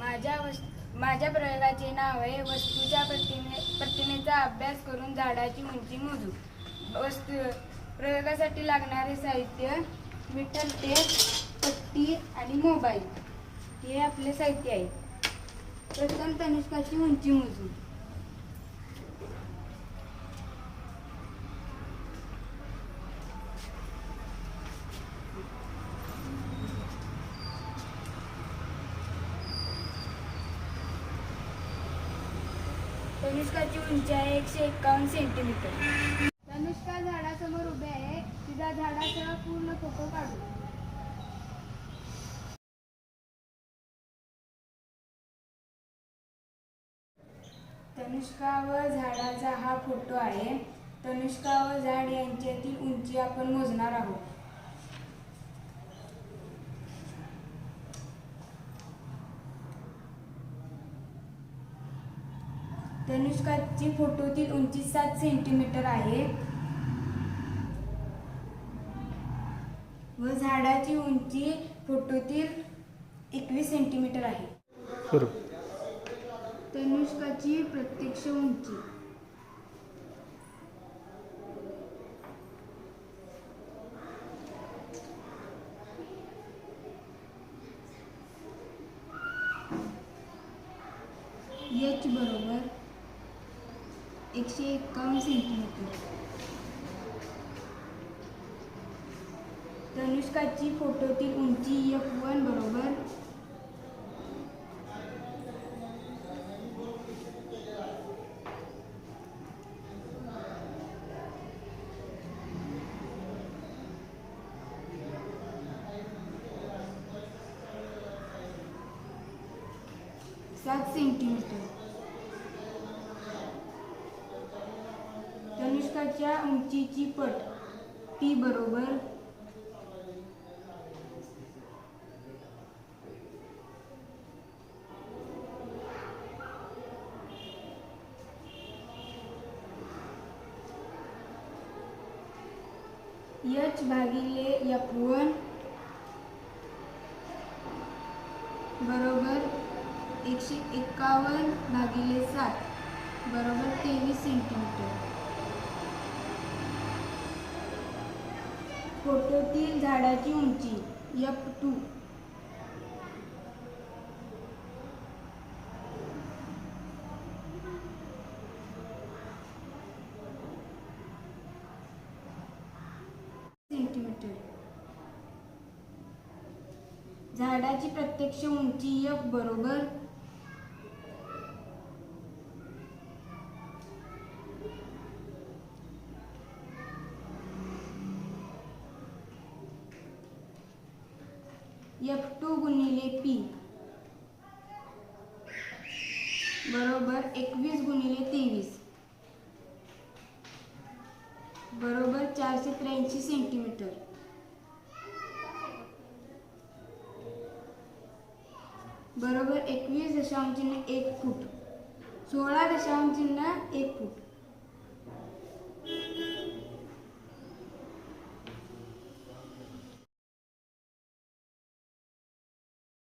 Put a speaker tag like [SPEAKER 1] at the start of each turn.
[SPEAKER 1] माझ्या प्रयोगाचे नाव आहे वस्तूच्या प्रतिमेचा अभ्यास करून झाडाची उंची मोजू. प्रयोगासाठी लागणारे साहित्य विठ्ठल टेप, पट्टी आणि मोबाईल हे आपले साहित्य आहे. प्रथम तनिष्काची उंची मोजू. तनुष्काची उंची आहे 151 सेंटीमीटर. तनुष्का झाडासमोर उभे आहे. तिचा झाडासह पूर्ण फोटो काढू. तनुष्का व झाडाचा हा फोटो आहे. तनुष्का व झाड यांच्यातील उंची आपण मोजणार आहोत. तनुष्काची फोटोतील उंची 7 सेंटीमीटर आहे व झाडाची उंची फोटोतील 21 सेंटीमीटर आहे. तनुष्काची प्रत्यक्ष उंची. h बरोबर 151 सेंटीमीटर. तनुष्काची फोटोतील उंची f1 बरोबर 7 सेंटीमीटर. तनुष्काच्या उंचीची पट t बरोबर 'h भागिले f1 बरोबर 151 भागिले 7 बरोबर 23 सेंटीमीटर. फोटोतील झाडाची उंची f2 सेंटीमीटर. झाडाची प्रत्यक्ष उंची f बरोबर 2 गुणिले p बरोबर 21 गुणिले 23 बरोबर 483 सेंटीमीटर. बरोबर 21.1 फूट. 16.1 फूट.